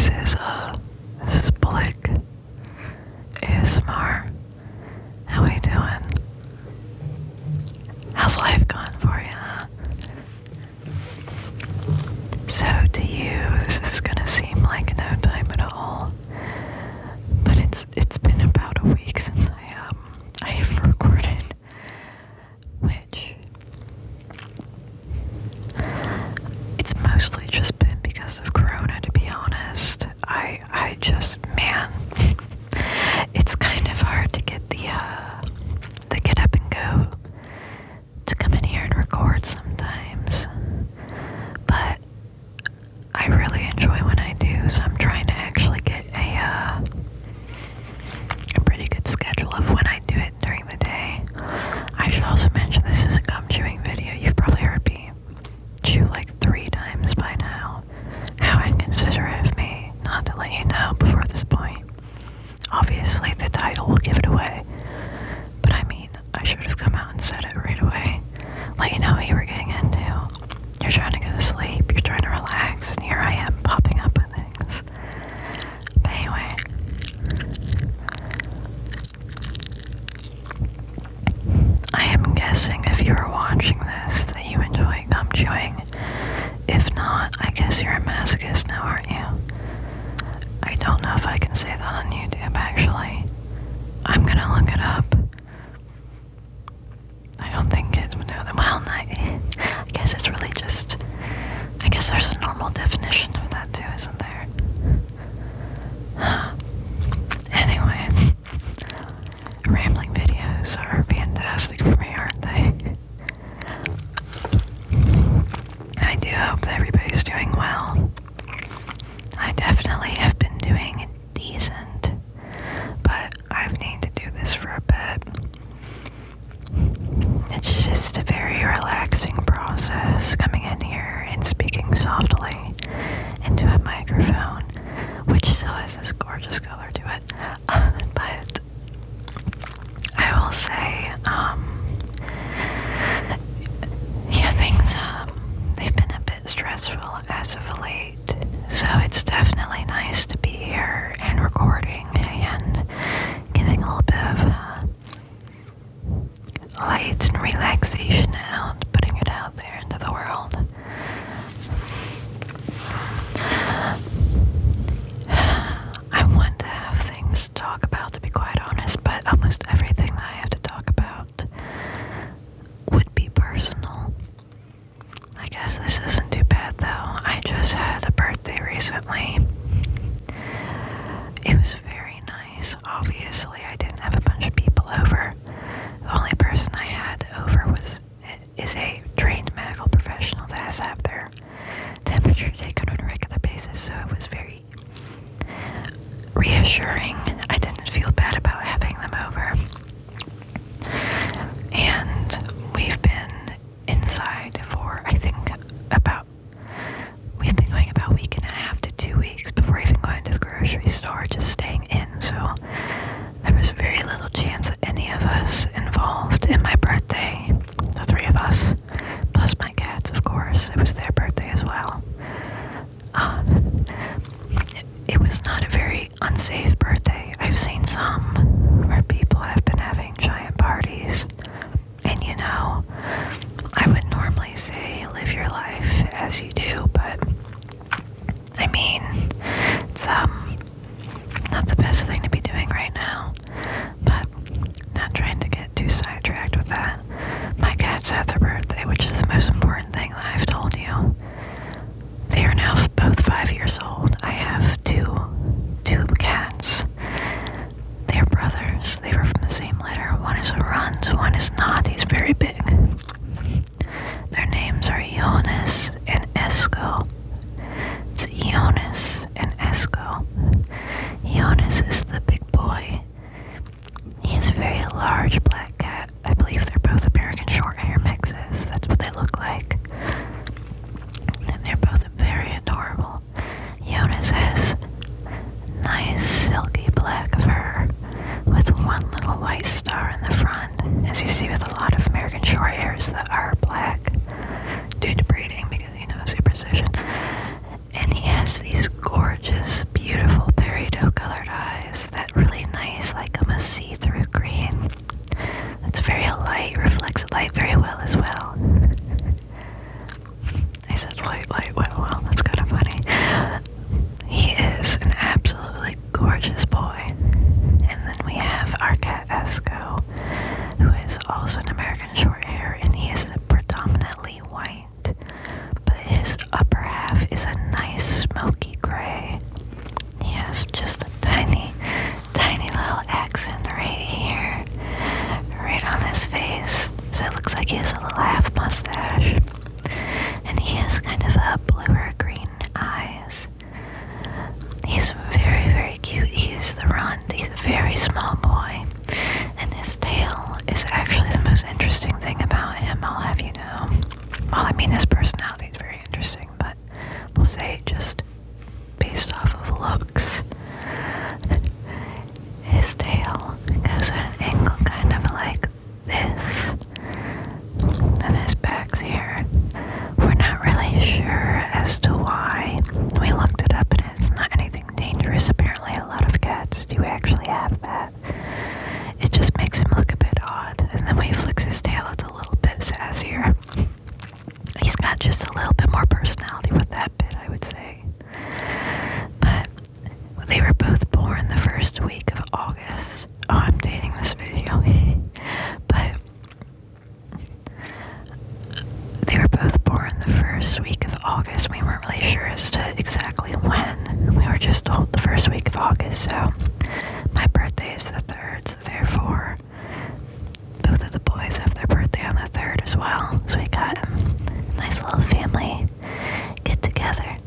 This is Bullock ASMR. How we doing? How's life going for you, huh? So to you, this is gonna seem like no time at all, but it's been about a week since I've recorded, which it's mostly just been because of Corona, to be honest. I just, man, it's kind of hard to get the get up and go to come in here and record sometimes, but I really enjoy when I do, so I'm trying to actually get a pretty good schedule of when I do it during the day. I should also mention this is a gum chewing video. You've probably heard me chew like 3 times by now. How inconsiderate of me not to let you know before this point. Obviously the title will give it away, but I mean, I should have come out and said it right away. Let you know what you were getting into. You're trying to go to sleep, you're trying to relax, and here I am popping up with things. But anyway, I am guessing if you are watching this that you enjoy gum chewing. If not, I guess you're a masochist now, aren't you? I don't know if I can say that on YouTube, actually. I'm gonna look it up. I don't think it would know that. Well, I guess it's really just, I guess there's a normal definition of that too, isn't there? Anyway, rambling videos are fantastic for me, aren't they? I do hope that everybody's doing well. I definitely have been doing decent, but I've needed to do this for a bit. It's just a very relaxing process coming in here and speaking softly into a microphone, which still has this gorgeous color to it. But I will say, yeah, things, they've been a bit stressful as of late, so it's definitely nice to be here and recording and giving a little bit of light and relaxation out, putting it out there into the world. I want to have things to talk about, to be quite honest, but almost everything that I have to talk about would be personal. I guess this isn't too bad though. I just had a birthday recently. It was very nice. Obviously, I didn't have a bunch of people over. The only person I had over is a trained medical professional that has to have their temperature taken on a regular basis, so it was very reassuring. I didn't feel bad about having them over. And we've been inside for, I think, we've been going about a week and a half to 2 weeks before even going to the grocery store, just staying in, so there was very little chance that any of us involved in my birthday, the 3 of us, plus my cats, of course, it was their birthday as well. It was not a very unsafe birthday. I've seen some where people have been having giant parties, and you know, I would normally say live your life as you do, but I mean, it's not the best thing to be doing right now, but not trying to get too sidetracked with that. My cats had their birthday, which is the most important thing that I've told you. They are now both 5 years old. I have two cats. They're brothers. They were from the same litter. One is a runt, one is not. He's very big. Their names are Jonas and Esco. It's Jonas and Esco. Jonas is the big boy. He's a very large black cat. I believe they're both American Shorthair mixes. That's what they look like. And they're both very adorable. Jonas well, I mean, his personality is very interesting, but we'll say just based off of looks, his tail goes at an angle kind of like this, and his back's here. We're not really sure as to why. We looked it up and it's not anything dangerous. Apparently a lot of cats do actually have that. It just makes him look a bit odd, and then when he flicks his tail it's a little bit sassier. He's got just a little bit more personality with that bit, I would say. But they were both born the first week of August. Oh, I'm dating this video. But they were both born the first week of August. We weren't really sure as to exactly when. We were just told the first week of August, so my birthday is the 3rd, so therefore both of the boys have their birthday on the 3rd as well. So we got a nice little family get together.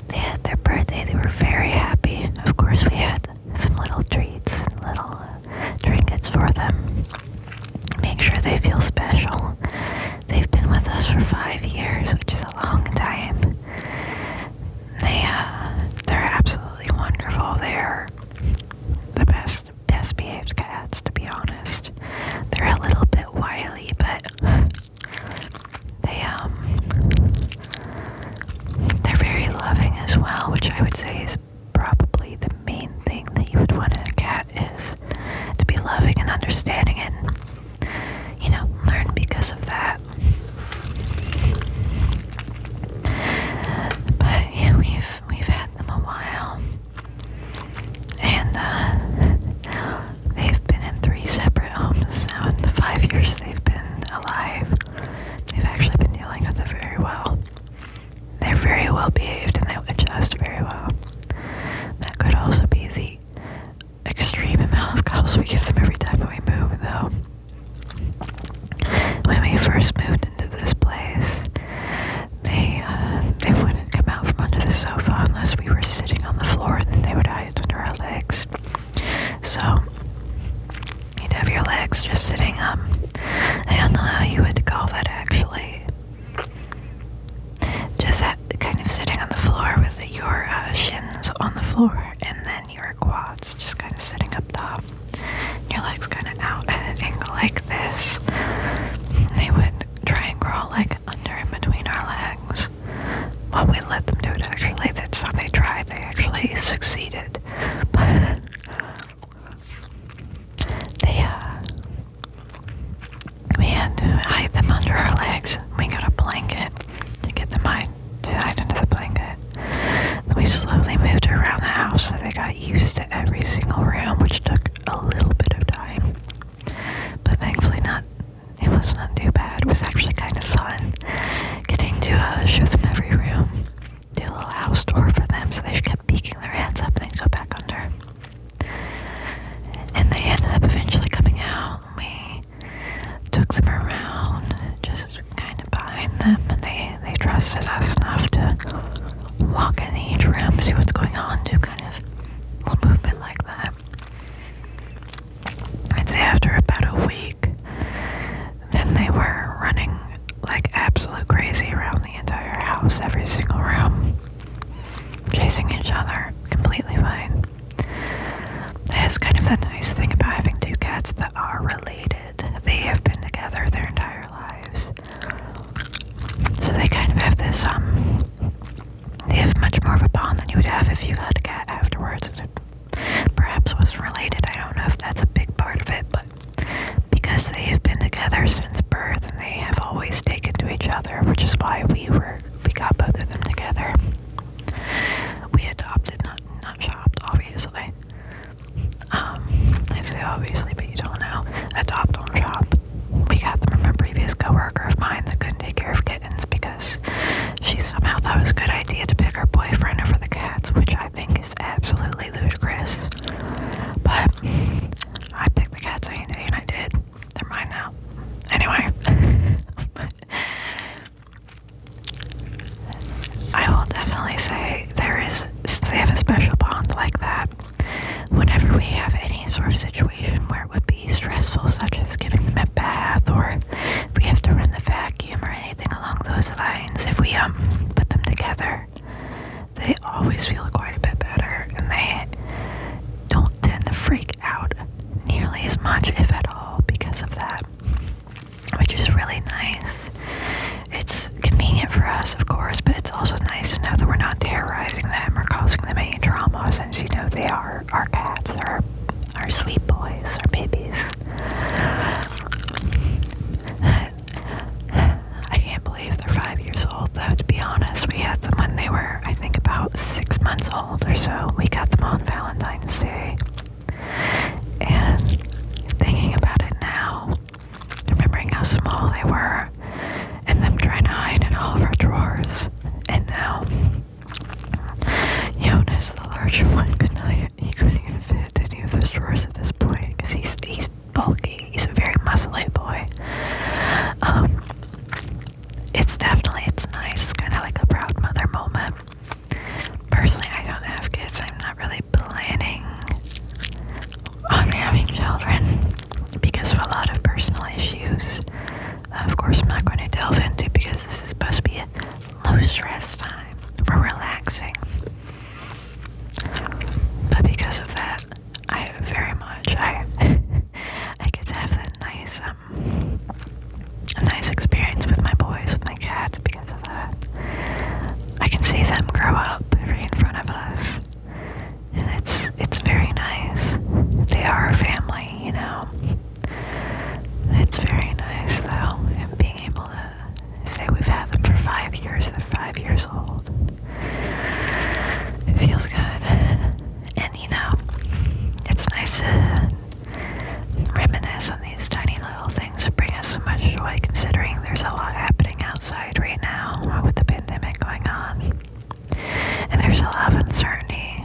They had their birthday, they were very happy. Of course we had some little treats and little trinkets for them. Make sure they feel special. They've been with us for 5 years, which is a long time. They're absolutely wonderful. They're the best behaved cats, to be honest. They're a little bit wily, but they're very loving as well, which I would say is probably the main thing that you would want in a cat, is to be loving and understanding and, learn because of that. But yeah, we've had them a while, and they've been in 3 separate homes now in the 5 years they've been alive. They've actually been dealing with it very well. They're very well behaved and they adjust very well. That could also be the extreme amount of cuddles we give them every time we move, though. When we first moved into this place, they wouldn't come out from under the sofa unless we were sitting on the floor, and then they would hide under our legs. So you'd have your legs just sitting up. I don't know how you would call that, actually. Just kind of sitting on the floor with your shins on the floor, and then your quads just kind of sitting up top. Your legs kind of out at an angle like this. They would try and crawl like under in between our legs. Well, we let them do it, actually. That's how they tried. They actually succeeded. But we had to hide them under our legs. We got a blanket to get them to hide under the blanket. Then we slowly moved around the house so they got used to every single room, which took a little bit of time. But thankfully it was not too bad. It was actually kind of fun getting to show them every room, do a little house tour for them, so they kept peeking their heads up and then go back under. And they ended up eventually coming out. We took them around, just kind of behind them, and they trusted us enough to walk in each room, see what's going on, do kind of a little movement like that. I'd say after about a week, then they were running like absolute crazy around the entire house, every single room, chasing each other, completely fine. That's kind of the nice thing about having 2 cats that are related. They have been together their entire lives. So they kind of have this, they have much more of a bond than you would have if you got a cat afterwards. It perhaps wasn't related. I don't know if that's a big part of it, but because they have been together since birth and they have always taken to each other, which is why we got both of them together. We adopted, not shopped, obviously. I say obviously, but you don't know. Adopt, don't shop. We got them from a previous coworker of mine that couldn't take care of kittens because she somehow thought it was a good idea to pick her boyfriend over the cats, which I think is absolutely ludicrous. But I picked the cats any day, and I did. They're mine now. Anyway. I will definitely say they have a special bond like that. Whenever we have any sort of situation where it would be stressful, such as giving them a bath, or if we have to run the vacuum or anything along those those lines, if we put them together, they always feel quite a bit better, and they don't tend to freak out nearly as much, if at all, because of that, which is really nice. It's convenient for us, of course, but it's also nice to know that we're not terrorizing them or causing them any trauma, since, you know, they are our cats, they're our sweet boys, our babies. I can't believe they're 5 years old, though, to be honest. We had them when they were, I think, about 6 months old or so. We got them on Valentine's Day. And thinking about it now, remembering how small they were, and them trying to hide in all of our drawers. And now, Jonas, the larger one, he couldn't even fit any of those drawers at this point, because he's bulky. He's a very muscly boy. It's nice. It's kind of like a proud mother moment. Personally, I don't have kids. I'm not really planning on having children because of a lot of personal issues. Of course, I'm not going to delve into, because this is supposed to be a low stress time. We're relaxing. But because of that, I get to have that nice experience with my boys, with my cats, because of that. I can see them grow up right in front of us, and it's very nice. They are our family, you know. It's very nice, though, and being able to say we've had them for 5 years. They're 5 years old. It feels good. And, you know, it's nice to reminisce on these tiny little things that bring us so much joy, considering there's a lot happening outside right now with the pandemic going on. And there's a lot of uncertainty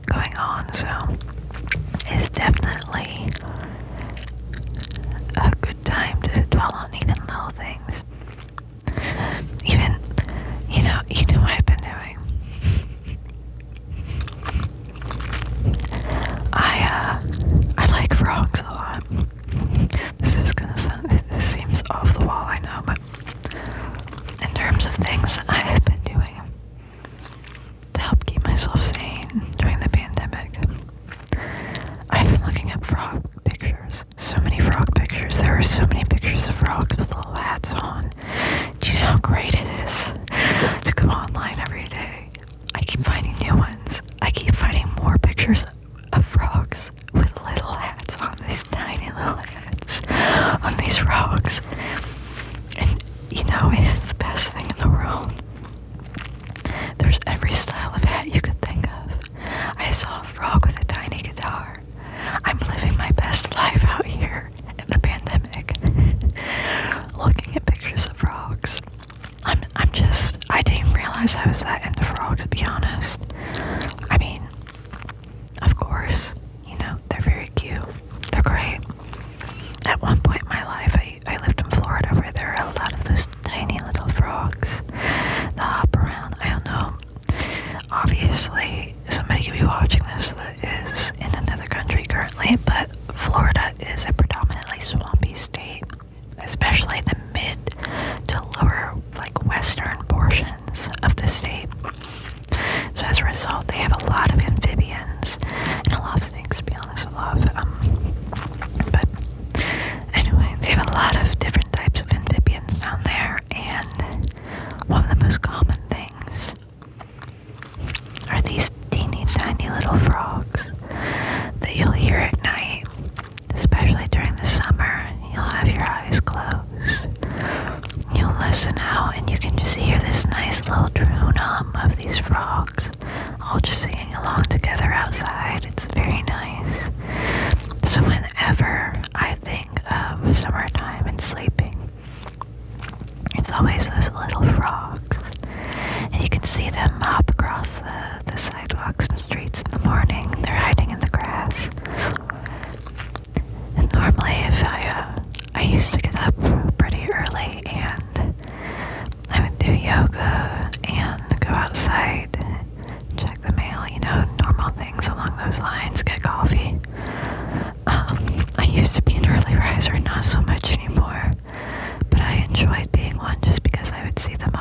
going on, so it's definitely a good time to dwell on even little things. Even, you know what I've been doing? I like frogs a lot. This seems off the wall, I know, but in terms of things I have been doing to help keep myself sane during the pandemic, I've been looking up frog pictures. So many frog pictures. There are so many pictures of frogs with little hats on. Do you know how great it is to go online every day? I keep finding new ones. I keep finding more pictures of frogs with little hats on, these tiny little hats on these frogs. And, you know, it's the best thing in the world. There's every style of hat you could think of. I saw a frog with a tiny guitar. I'm living my best life out here in the pandemic. Looking at pictures of frogs. I didn't realize I was that into frogs, to be honest. I mean, of course, you know, they're very cute. They're great. At one point in my life, I lived in Florida, where there are a lot of those tiny little frogs that hop around. I don't know. Obviously, somebody could be watching this that is in another country currently, but Florida is a predominantly swampy state, especially the mid to lower, like, western portions of the state. So as a result, they have a lot of amphibians and a lot of snakes, to be honest. But anyway, they have a lot of different types of amphibians down there, and one of the most common things are these teeny tiny little frogs that you'll hear at night, especially during the summer. You'll have your eyes closed. You'll listen out, and you can just hear this nice little drone hum of these frogs all just singing along together outside. It's very nice. So whenever I think of summertime and sleeping, it's always those little frogs. And you can see them hop across the sidewalks and streets in the morning. They're hiding in the grass. And normally, if I used to get up pretty early, and I would do yoga and go outside, check the mail, you know, normal things along those lines, get coffee. I used to be an early riser, not so much anymore, but I enjoyed being one just because I would see them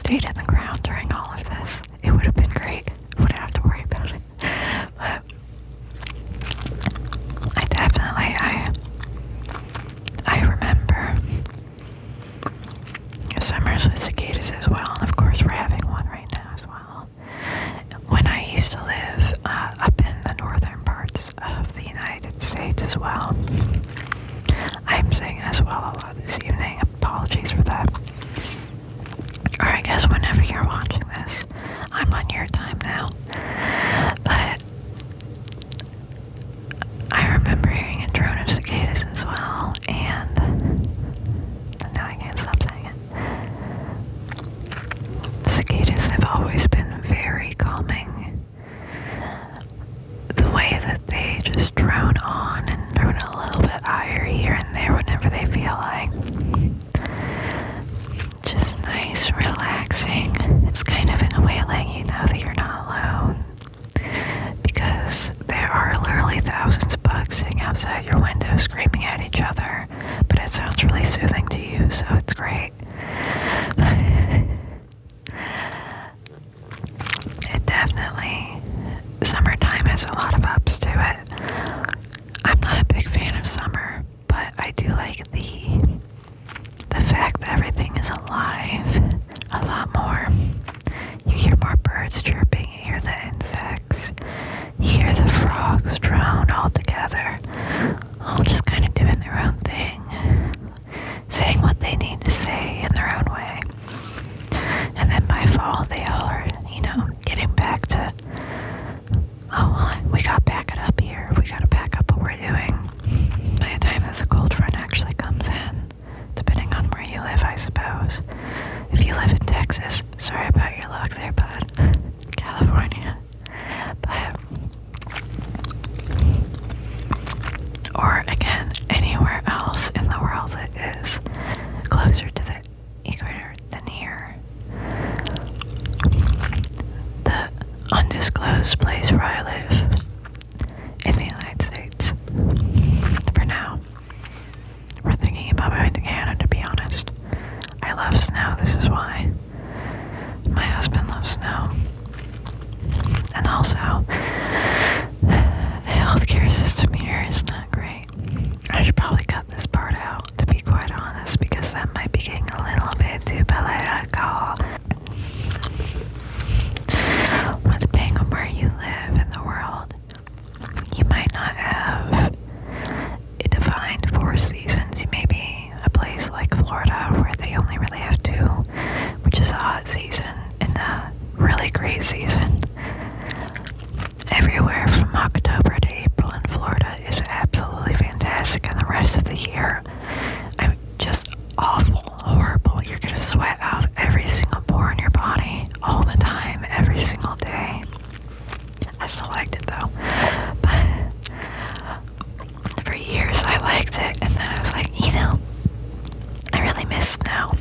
stayed in the ground during all of this, it would have been great. Wouldn't have to worry about it. But I remember summers with cicadas as well, and of course we're having one right now as well. When I used to live up in the northern parts of the United States as well. I'm saying as well a lot this evening. Apologies for that. Or I guess whenever you're watching this, I'm on your time now. But I remember hearing a drone of cicadas as well, and now I can't stop saying it. Cicadas have always been very calming. The way that they just drone on and drone a little bit higher here and there whenever they feel like. Just nice, relaxing. It's kind of in a way letting you know that you're not alone. Because there are literally thousands of bugs sitting outside your window screaming at each other. But it sounds really soothing to you, so it's great. It definitely, summertime has a lot of ups to it. I'm not a big fan of summer, but I do like the fact that everything is alive a lot more. You hear more birds chirping, you hear the insects, you hear the frogs drone all together, all just kind of doing their own thing, saying what they need to say in their own way. And then by fall, they all are, getting back to, oh, well, we gotta pack it up here, we gotta pack up what we're doing. By the time that the cold front actually comes in, depending on where you live, I suppose. If you live in Texas, sorry about your luck there, bud. California. But, or again, anywhere else in the world that is closer to the equator than here. The undisclosed place where I live in the United States, for now. We're thinking about moving to Canada, to be honest. I love snow, this is why. My husband loves snow. And also, the healthcare system here is not great. I should probably cut this part out, to be quite honest, because that might be getting a little bit too political. Well, depending on where you live in the world, you might not have a defined 4 seasons. You may be a place like Florida where they only really have 2, which is a hot season and a really great season. Everywhere from October to April in Florida is absolutely fantastic, and the rest of the year, just awful, horrible. You're gonna sweat out every single pore in your body all the time, every single day. I still liked it though, but for years I liked it, and then I was like, I really miss snow.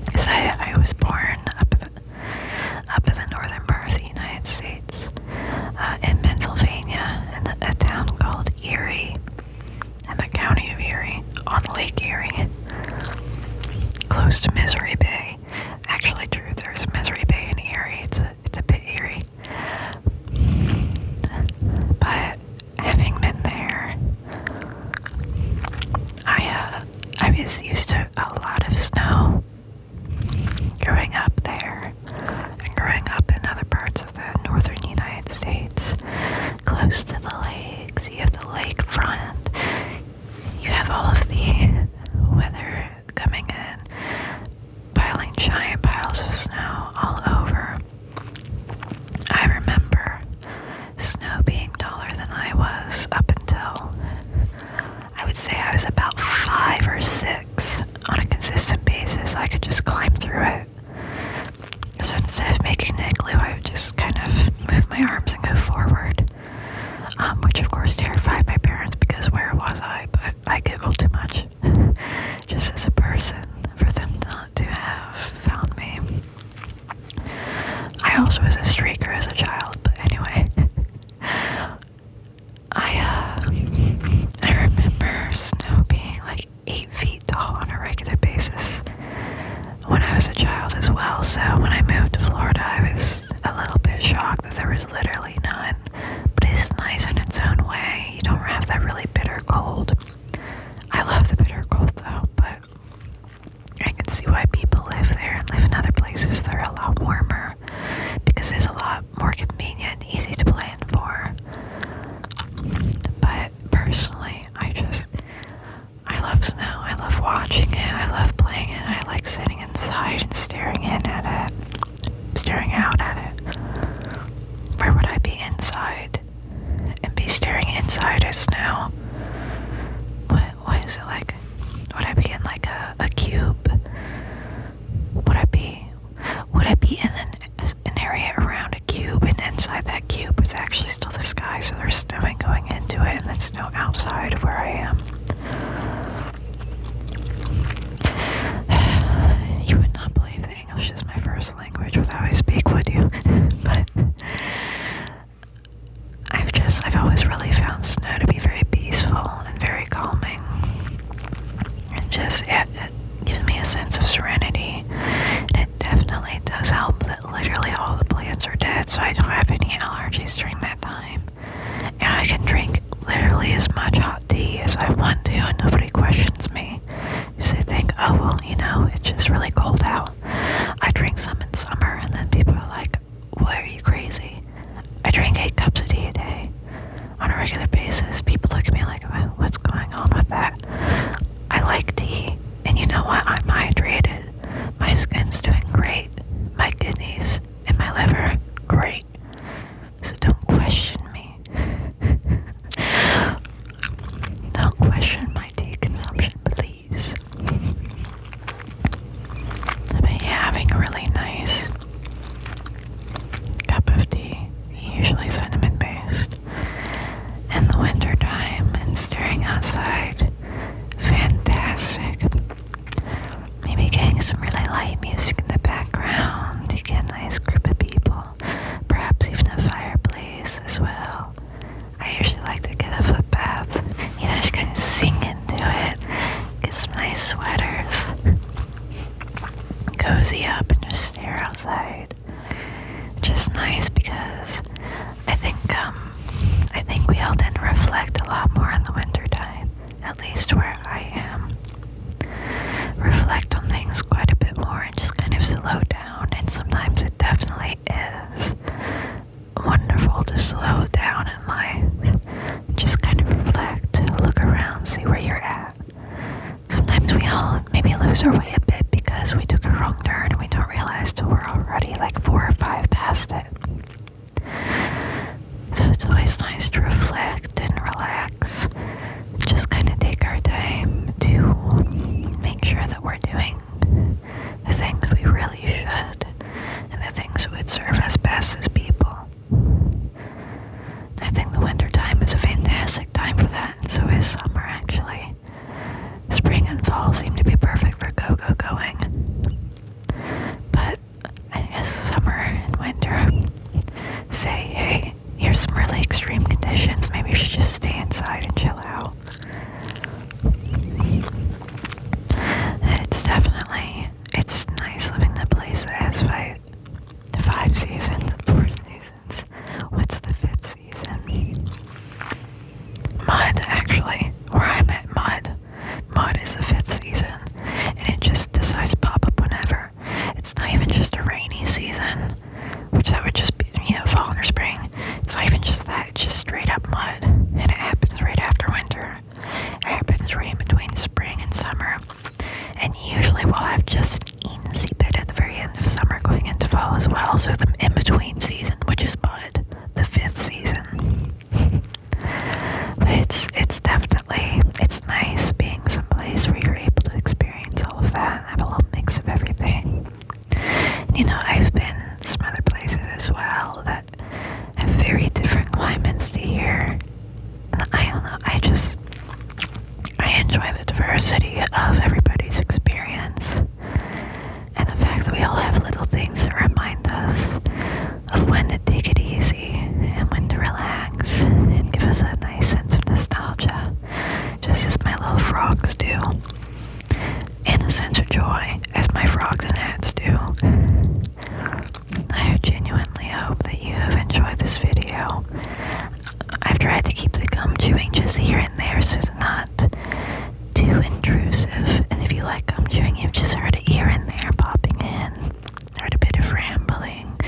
Because I was born up in the northern part of the United States, in Pennsylvania, in a town called Erie, in the county of Erie, on Lake Erie, close to Misery Bay. Actually, true, there's Misery Bay in Erie. It's a bit eerie. But having been there, I was used to a lot of snow growing up there and growing up in other parts of the northern United States, close to the lakes. You have the lake front. You have all of the weather coming in, piling giant piles of snow all over. I remember snow being taller than I was up until, I would say I was about 5 or 6 on a consistent basis. I could just climb through it. So instead of making an igloo, I would just kind of move my arms and go forward, which of course terrified my parents because where was I? But I giggled too much, just as a person, for them not to have found me. I also was a streaker as a child, but anyway, I remember snow being like 8 feet tall on a regular basis when I was a child. where I am. You would not believe that English is my first language with how I speak, would you? But I've always really found snow to be very peaceful and very calming. And just, it gives me a sense of serenity. And it definitely does help that literally all the plants are dead, so I don't have any allergies during that time. And I can drink literally as much hot tea as I want to, and nobody questions me. Because they think, oh, well, it's just really cold out. I drink some in summer, and then people are like, why are you crazy? I drink 8 cups of tea a day on a regular basis. People look at me like, what's going on with that? I like tea, and you know what? I'm hydrated. My skin's doing great. My kidneys and my liver, great. So don't question me. Don't question my tea consumption, please. But yeah, having a really nice cup of tea, usually cinnamon based, in the winter time and staring outside, fantastic. Maybe getting some really light music in the background. You get a nice group of people, perhaps even a fireplace as well. I usually like to get a foot bath, just kind of sink into it, get some nice sweaters, cozy up and just stare outside. Just nice because I think we all tend to reflect a lot more in the winter time, at least where I am. Reflect on things quite a bit more and just kind of slow down, and sometimes it definitely is wonderful to slow down in life. Just kind of reflect, look around, see where you're at. Sometimes we all maybe lose our way a bit because we took a wrong turn and we don't realize till we're already like 4 or 5 past it. So it's always nice to reflect and relax. Just kind of take our time to make sure that we're doing the things we really should and the things that would serve us best as people. I think the winter time is a fantastic time for that, and so is summer actually. Spring and fall seem to be perfect for go-go going. But I guess summer and winter say, hey, here's some really extreme conditions, maybe you should just stay inside and chill out. It's nice living in a place that has five seasons, 4 seasons. What's the 5th season? Mud, actually. Where I'm at, mud. Mud is the 5th season, and it just decides to pop up whenever. It's not even just a rainy season, which that would just be, fall or spring. It's not even just that, it's just straight up mud, and it happens right after winter. It happens right in between spring and summer, and usually we'll have just an easy bit at the very end of summer going into fall as well, so the in-between season, which is mud, the 5th season. But it's nice being someplace where you're able to experience all of that and have a little mix of everything. And, I've been some other places as well that have very different climates to here. And I don't know, I enjoy the diversity of everybody's experience. And the fact that we all have little things that remind us of when to take it easy and when to relax and give us a nice sense of nostalgia, just as my little frogs do, and a sense of joy as my frogs and hats do. I genuinely hope that you have enjoyed this video. I've tried to keep the gum chewing just here and there so it's not too intrusive, and if you like gum chewing, you've just heard it here and there popping in, heard a bit of rambling.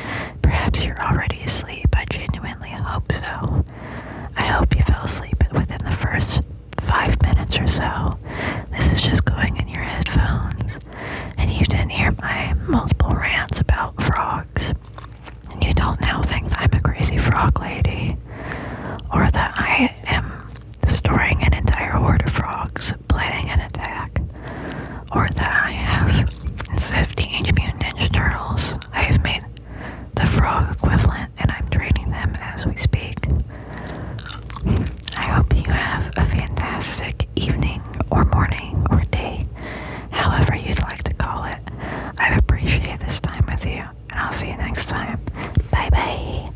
Perhaps you're already asleep. I genuinely hope so. I hope you fell asleep within the first 5 minutes or so. This is just going in your headphones, and you didn't hear my multiple rants about frogs, and you don't now think that I'm a crazy frog lady, or that I am storing an entire horde of frogs planning an attack, or that I have, instead of Teenage Mutant Ninja Turtles, I have made the frog equivalent and I'm training them as we speak. I hope you have a fantastic I'll see you next time. Bye bye.